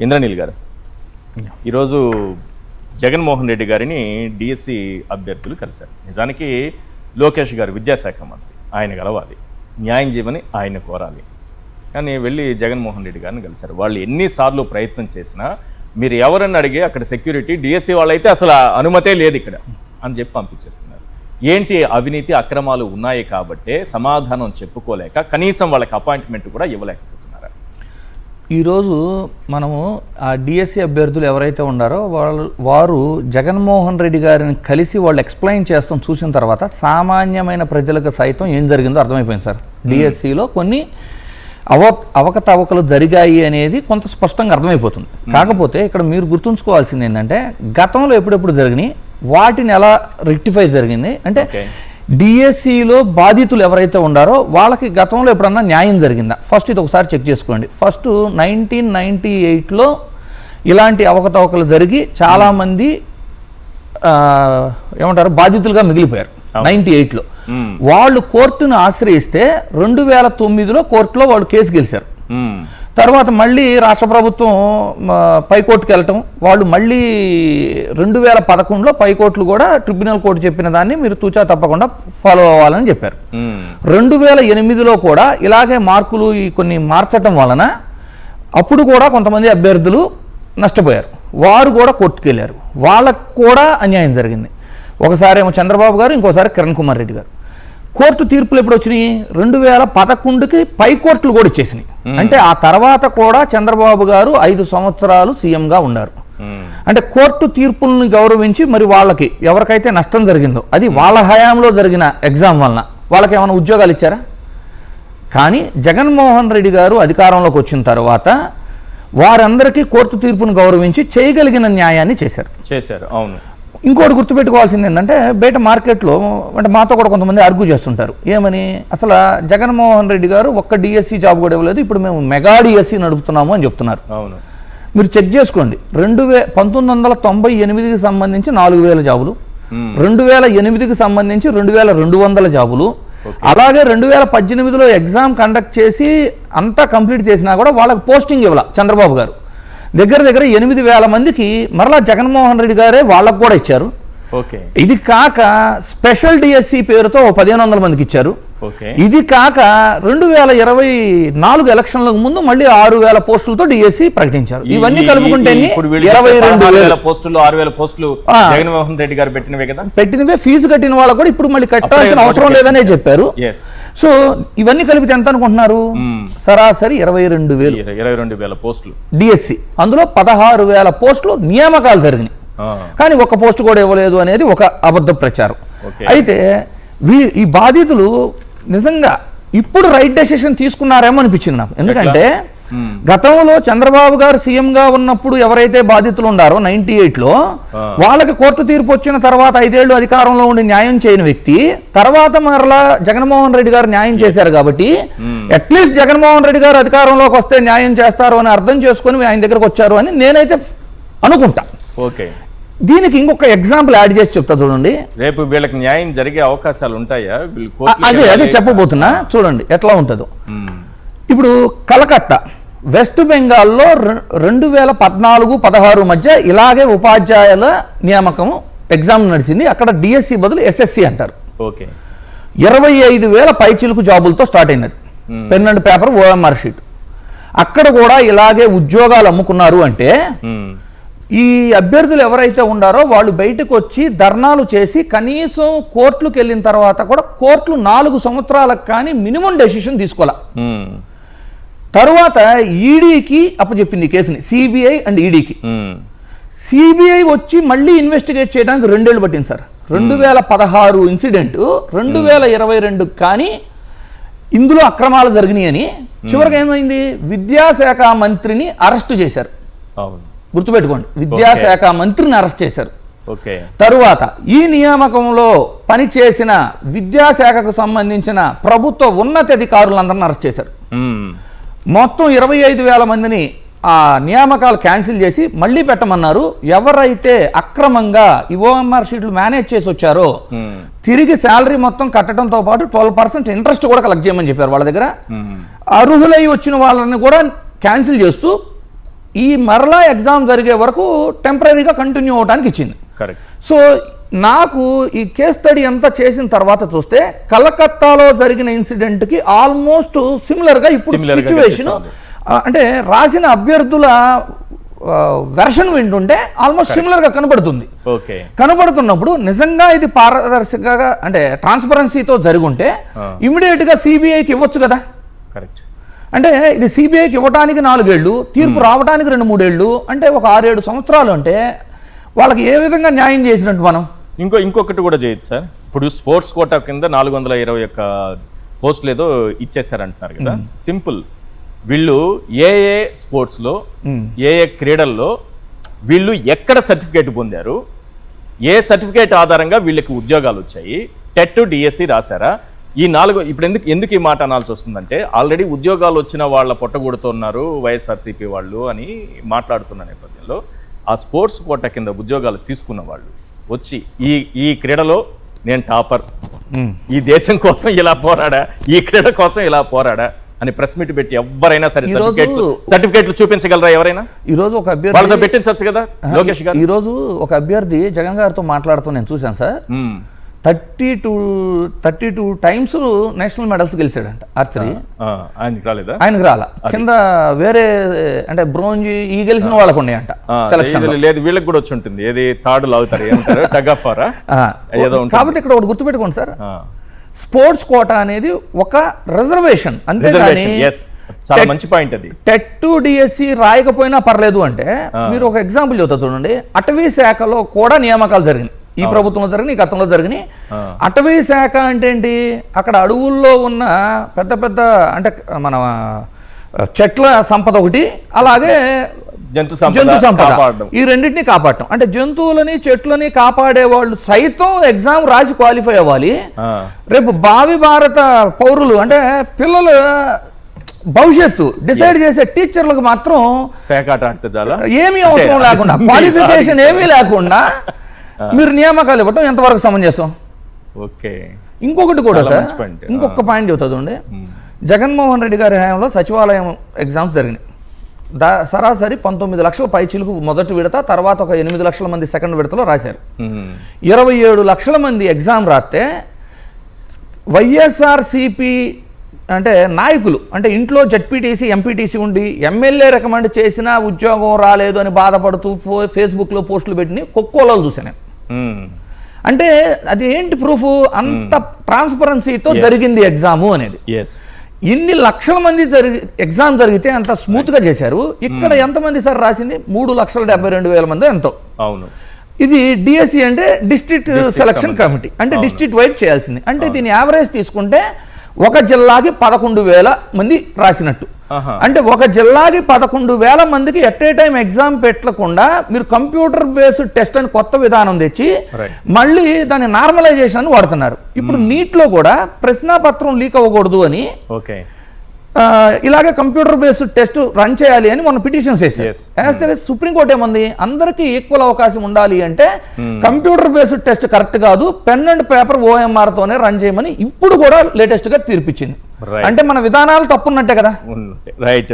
ఇంద్రనీల్ గారు, ఈరోజు జగన్మోహన్ రెడ్డి గారిని డిఎస్సి అభ్యర్థులు కలిశారు. నిజానికి లోకేష్ గారు విద్యాశాఖ మంత్రి, ఆయన కలవాలి, న్యాయం చేయమని ఆయన కోరాలి. కానీ వెళ్ళి జగన్మోహన్ రెడ్డి గారిని కలిశారు. వాళ్ళు ఎన్నిసార్లు ప్రయత్నం చేసినా మీరు ఎవరన్నా అడిగే అక్కడ సెక్యూరిటీ డిఎస్సి వాళ్ళైతే అసలు అనుమతే లేదు ఇక్కడ అని చెప్పి పంపించేస్తున్నారు. ఏంటి అవినీతి అక్రమాలు ఉన్నాయి కాబట్టే సమాధానం చెప్పుకోలేక కనీసం వాళ్ళకి అపాయింట్మెంట్ కూడా ఇవ్వలేకపోతున్నారా? ఈరోజు మనము ఆ డిఎస్సి అభ్యర్థులు ఎవరైతే ఉన్నారో వారు జగన్మోహన్ రెడ్డి గారిని కలిసి వాళ్ళు ఎక్స్ప్లెయిన్ చేస్తాం చూసిన తర్వాత సామాన్యమైన ప్రజలకు సైతం ఏం జరిగిందో అర్థమైపోయింది సార్. డిఎస్సిలో కొన్ని అవకతవకలు జరిగాయి అనేది కొంత స్పష్టంగా అర్థమైపోతుంది. కాకపోతే ఇక్కడ మీరు గుర్తుంచుకోవాల్సింది ఏంటంటే గతంలో ఎప్పుడెప్పుడు జరిగినాయి, వాటిని ఎలా రెక్టిఫై జరిగింది అంటే డిఎస్సిలో బాధితులు ఎవరైతే ఉన్నారో వాళ్ళకి గతంలో ఎప్పుడన్నా న్యాయం జరిగిందా ఫస్ట్ ఇది ఒకసారి చెక్ చేసుకోండి. ఫస్ట్ 1998లో ఇలాంటి అవకతవకలు జరిగి చాలామంది ఏమంటారు బాధితులుగా మిగిలిపోయారు. 98లో వాళ్ళు కోర్టును ఆశ్రయిస్తే 2009లో కోర్టులో వాళ్ళు కేసు గెలిచారు. తర్వాత మళ్ళీ రాష్ట్ర ప్రభుత్వం పైకోర్టుకు వెళ్ళటం, వాళ్ళు మళ్ళీ 2011లో పైకోర్టులు కూడా ట్రిబ్యునల్ కోర్టు చెప్పిన దాన్ని మీరు తూచా తప్పకుండా ఫాలో అవ్వాలని చెప్పారు. 2008లో కూడా ఇలాగే మార్కులు కొన్ని మార్చటం వలన అప్పుడు కూడా కొంతమంది అభ్యర్థులు నష్టపోయారు. వారు కూడా కోర్టుకు వెళ్ళారు, వాళ్ళకు కూడా అన్యాయం జరిగింది. ఒకసారి ఏమో చంద్రబాబు గారు, ఇంకోసారి కిరణ్ కుమార్ రెడ్డి గారు. కోర్టు తీర్పులు ఎప్పుడు వచ్చినాయి? 2011కి పైకోర్టులు కూడా ఇచ్చేసినాయి. అంటే ఆ తర్వాత కూడా చంద్రబాబు గారు 5 సంవత్సరాలు సీఎంగా ఉన్నారు. అంటే కోర్టు తీర్పులను గౌరవించి మరి వాళ్ళకి ఎవరికైతే నష్టం జరిగిందో అది వాళ్ళ హయాంలో జరిగిన ఎగ్జామ్ వలన వాళ్ళకి ఏమైనా ఉద్యోగాలు ఇచ్చారా? కానీ జగన్మోహన్ రెడ్డి గారు అధికారంలోకి వచ్చిన తర్వాత వారందరికీ కోర్టు తీర్పును గౌరవించి చేయగలిగిన న్యాయాన్ని చేశారు. అవును. ఇంకోటి గుర్తుపెట్టుకోవాల్సింది ఏంటంటే బయట మార్కెట్లో అంటే మాతో కూడా కొంతమంది ఆర్గ్యూ చేస్తుంటారు. ఏమని? అసలు జగన్మోహన్ రెడ్డి గారు ఒక్క డిఎస్సి జాబ్ కూడా ఇవ్వలేదు, ఇప్పుడు మేము మెగా డిఎస్సి నడుపుతున్నాము అని చెప్తున్నారు. అవును. మీరు చెక్ చేసుకోండి. 1998కి సంబంధించి 4000 జాబులు, 2008కి సంబంధించి 2200 జాబులు, అలాగే 2018లో ఎగ్జామ్ కండక్ట్ చేసి అంతా కంప్లీట్ చేసినా కూడా వాళ్ళకి పోస్టింగ్ ఇవ్వాల చంద్రబాబు గారు. దగ్గర 8000 మందికి మరలా జగన్మోహన్ రెడ్డి గారే వాళ్ళకు కూడా ఇచ్చారు. ఇది కాక స్పెషల్ డిఎస్సి పేరుతో 1500 మందికి ఇచ్చారు. ఇది కాక 2024 ఎలక్షన్లకు ముందు మళ్ళీ 6000 పోస్టులతో డిఎస్సి ప్రకటించారు. ఇవన్నీ కలుపుకుంటే 22,000 పోస్టులు 6,000 పోస్టులు జగన్మోహన్ రెడ్డి గారు పెట్టినవే. ఫీజు కట్టిన వాళ్ళు కూడా ఇప్పుడు మళ్ళీ కట్టాల్సిన అవసరం లేదనే చెప్పారు. సో ఇవన్నీ కలిపితే ఎంత అనుకుంటున్నారు? సరాసరి 22,000 పోస్టులు డిఎస్సి. అందులో 16,000 పోస్టులు నియామకాలు జరిగినాయి, కానీ ఒక్క పోస్టు కూడా ఇవ్వలేదు అనేది ఒక అబద్ధ ప్రచారం. అయితే ఈ బాధితులు నిజంగా ఇప్పుడు రైట్ డెసిషన్ తీసుకున్నారేమో అనిపించింది నాకు. ఎందుకంటే గతంలో చంద్రబాబు గారు సీఎంగా ఉన్నప్పుడు ఎవరైతే బాధితులు ఉన్నారో 98లో వాళ్ళకి కోర్టు తీర్పు వచ్చిన తర్వాత 5 ఏళ్ళు అధికారంలో ఉండి న్యాయం చేయని వ్యక్తి తర్వాత మరలా జగన్మోహన్ రెడ్డి గారు న్యాయం చేశారు. కాబట్టి అట్లీస్ట్ జగన్మోహన్ రెడ్డి గారు అధికారంలోకి వస్తే న్యాయం చేస్తారు అని అర్థం చేసుకుని ఆయన దగ్గరకు వచ్చారు అని నేనైతే అనుకుంటా. దీనికి ఇంకొక ఎగ్జాంపుల్ యాడ్ చేసి చెప్తా చూడండి. రేపు వీళ్ళకి న్యాయం జరిగే అవకాశాలు ఉంటాయా? అదే చెప్పబోతున్నా, చూడండి ఎట్లా ఉంటుందో. ఇప్పుడు కలకత్తా వెస్ట్ బెంగాల్లో 2014-16 మధ్య ఇలాగే ఉపాధ్యాయుల నియామకం ఎగ్జామ్ నడిచింది. అక్కడ డిఎస్సి బదులు ఎస్ఎస్సి అంటారు. 25,000 పైచిలుకు జాబులతో స్టార్ట్ అయినది. Pen and paper, OMR sheet. అక్కడ కూడా ఇలాగే ఉద్యోగాలు అమ్ముకున్నారు. అంటే ఈ అభ్యర్థులు ఎవరైతే ఉన్నారో వాళ్ళు బయటకు వచ్చి ధర్నాలు చేసి కనీసం కోర్టులకు వెళ్ళిన తర్వాత కూడా కోర్టులు 4 సంవత్సరాలకు కానీ మినిమం డెసిషన్ తీసుకోవాలి. తరువాత ఈడీకి అప్పచెప్పింది కేసుని, సిబిఐ అండ్ ఈడీకి. సిబిఐ వచ్చి మళ్ళీ ఇన్వెస్టిగేట్ చేయడానికి 2 ఏళ్ళు పట్టింది సార్. 2016 ఇన్సిడెంట్ 2022 కానీ ఇందులో అక్రమాలు జరిగినాయి అని చివరికి ఏమైంది? విద్యాశాఖ మంత్రిని అరెస్టు చేశారు. గుర్తుపెట్టుకోండి, విద్యాశాఖ మంత్రిని అరెస్ట్ చేశారు. తరువాత ఈ నియామకంలో పనిచేసిన విద్యాశాఖకు సంబంధించిన ప్రభుత్వ ఉన్నతాధికారులందరినీ అరెస్ట్ చేశారు. మొత్తం 25,000 మందిని ఆ నియామకాలు క్యాన్సిల్ చేసి మళ్ళీ పెట్టమన్నారు. ఎవరైతే అక్రమంగా ఈ ఓఎంఆర్ షీట్లు మేనేజ్ చేసి వచ్చారో తిరిగి శాలరీ మొత్తం కట్టడంతో పాటు 12% ఇంట్రెస్ట్ కూడా కలెక్ట్ చేయమని చెప్పారు వాళ్ళ దగ్గర. అర్హులై వచ్చిన వాళ్ళని కూడా క్యాన్సిల్ చేస్తూ ఈ మరలా ఎగ్జామ్ జరిగే వరకు టెంపరీగా కంటిన్యూ అవడానికి ఇచ్చింది. కరెక్ట్. సో నాకు ఈ కేస్ స్టడీ అంతా చేసిన తర్వాత చూస్తే కలకత్తాలో జరిగిన ఇన్సిడెంట్కి ఆల్మోస్ట్ సిమిలర్గా ఇప్పుడు సిచ్యువేషన్, అంటే రాసిన అభ్యర్థుల వెర్షన్ వింటుంటే ఆల్మోస్ట్ సిమిలర్గా కనబడుతుంది. కనబడుతున్నప్పుడు నిజంగా ఇది పారదర్శకంగా అంటే ట్రాన్స్పరెన్సీతో జరుగుంటే ఇమీడియట్గా సిబిఐకి ఇవ్వచ్చు కదా. కరెక్ట్. అంటే ఇది సిబిఐకి ఇవ్వడానికి 4 ఏళ్ళు, తీర్పు రావడానికి 2-3 ఏళ్ళు, అంటే ఒక 6-7 సంవత్సరాలు. అంటే వాళ్ళకి ఏ విధంగా న్యాయం చేసినట్టు మనం. ఇంకొకటి కూడా చేయొచ్చు సార్. ఇప్పుడు స్పోర్ట్స్ కోటా కింద 421 పోస్టులు ఏదో ఇచ్చేసారంటున్నారు కదా. సింపుల్, వీళ్ళు ఏ స్పోర్ట్స్లో ఏ క్రీడల్లో వీళ్ళు ఎక్కడ సర్టిఫికేట్ పొందారు, ఏ సర్టిఫికేట్ ఆధారంగా వీళ్ళకి ఉద్యోగాలు వచ్చాయి, టెట్ డిఎస్సి రాశారా, ఈ 4 ఇప్పుడు ఎందుకు ఈ మాట అనాల్సి వస్తుందంటే ఆల్రెడీ ఉద్యోగాలు వచ్చిన వాళ్ళ పొట్టగొడుతున్నారు వైఎస్ఆర్సీపీ వాళ్ళు అని మాట్లాడుతున్న నేపథ్యంలో ఆ స్పోర్ట్స్ కోటా కింద ఉద్యోగాలు తీసుకున్న వాళ్ళు వచ్చి ఈ క్రీడలో నేను టాపర్, ఈ దేశం కోసం ఇలా పోరాడా, ఈ క్రీడ కోసం ఇలా పోరాడా అని ప్రెస్ మీట్ పెట్టి ఎవరైనా సరే సర్టిఫికేట్లు చూపించగలరా ఎవరైనా? ఈ రోజు ఒక అభ్యర్థి వాళ్ళతో పెట్టించచ్చు కదా లోకేష్ గారు. ఈ రోజు ఒక అభ్యర్థి జగన్ గారితో మాట్లాడుతూ నేను చూశాను సార్, 32 టైమ్స్ నేషనల్ మెడల్స్ గెలిచాడంట ఆర్చరీ. ఆయనకు రాలా, కింద వేరే అంటే బ్రోంజ్ ఈ గెలిచిన వాళ్ళకు ఉన్నాయంట సెలక్షన్. లేదు, వీళ్ళకి కూడా వచ్చి ఉంటుంది. ఏది తాడు లాగుతారు కాబట్టి ఇక్కడ ఒకటి గుర్తుపెట్టుకోండి సార్, స్పోర్ట్స్ కోటా అనేది ఒక రిజర్వేషన్ అంతేగాని చాలా మంచి పాయింట్. అది టెట్ డిఎస్సి రాయకపోయినా పర్లేదు అంటే మీరు ఒక ఎగ్జాంపుల్ చెబుతా చూడండి. అటవీ శాఖలో కూడా నియామకాలు జరిగినాయి, ఈ ప్రభుత్వంలో జరిగినాయి, గతంలో జరిగినాయి. అటవీ శాఖ అంటే ఏంటి, అక్కడ అడవుల్లో ఉన్న పెద్ద పెద్ద అంటే మన చెట్ల సంపద ఒకటి, అలాగే జంతు సంపద, ఈ రెండింటిని కాపాడటం. అంటే జంతువులని చెట్లని కాపాడే వాళ్ళు సైతం ఎగ్జామ్ రాసి క్వాలిఫై అవ్వాలి. రేపు భావి భారత పౌరులు అంటే పిల్లలు భవిష్యత్తు డిసైడ్ చేసే టీచర్లకు మాత్రం ఏమీ అవసరం లేకుండా, క్వాలిఫికేషన్ ఏమీ లేకుండా మీరు నియామకాలు ఇవ్వటం ఎంతవరకు సమంజసం? ఇంకొకటి కూడా సార్, ఇంకొక పాయింట్ చెబుతుందండి. జగన్మోహన్ రెడ్డి గారి హయాంలో సచివాలయం ఎగ్జామ్స్ జరిగినాయి. సరాసరి 19 లక్షల పైచిలుకు మొదటి విడత, తర్వాత ఒక 8 లక్షల మంది సెకండ్ విడతలో రాశారు. 27 లక్షల మంది ఎగ్జామ్ రాస్తే వైఎస్ఆర్సిపి అంటే నాయకులు అంటే ఇంట్లో జడ్పీటీసీ ఎంపీటీసీ ఉండి ఎమ్మెల్యే రికమెండ్ చేసినా ఉద్యోగం రాలేదు అని బాధపడుతూ ఫేస్బుక్లో పోస్టులు పెట్టి కొక్కోలాలు చూశాను. అంటే అది ఏంటి ప్రూఫ్? అంత ట్రాన్స్పరెన్సీతో జరిగింది ఎగ్జాము అనేది. ఇన్ని లక్షల మంది ఎగ్జామ్ జరిగితే అంత స్మూత్గా చేశారు. ఇక్కడ ఎంతమంది సార్ రాసింది? 3,72,000 మంది ఎంతో. అవును. ఇది డిఎస్సి అంటే డిస్ట్రిక్ట్ సెలక్షన్ కమిటీ, అంటే డిస్ట్రిక్ట్ వైడ్ చేయాల్సింది. అంటే దీని యావరేజ్ తీసుకుంటే ఒక జిల్లాకి 11,000 మంది రాసినట్టు. అంటే ఒక జిల్లాకి 11,000 మందికి ఎట్ ఏ టైం ఎగ్జామ్ పెట్టకుండా మీరు కంప్యూటర్ బేస్డ్ టెస్ట్ అని కొత్త విధానం తెచ్చి మళ్ళీ దాన్ని నార్మలైజేషన్ అని వాడుతున్నారు. ఇప్పుడు నీట్లో కూడా ప్రశ్నాపత్రం లీక్ అవ్వకూడదు అని ఇలాగే కంప్యూటర్ బేస్డ్ టెస్ట్ రన్ చేయాలి అని మొన్న పిటిషన్స్ వేస్తే సుప్రీంకోర్టు ఏమంది, అందరికీ ఈక్వల్ అవకాశం ఉండాలి అంటే కంప్యూటర్ బేస్డ్ టెస్ట్ కరెక్ట్ కాదు, పెన్ అండ్ పేపర్ OMR తోనే రన్ చేయమని ఇప్పుడు కూడా లేటెస్ట్ గా తీర్పిచ్చింది. అంటే మన విధానాలు తప్పున్నట్టే కదా. రైట్.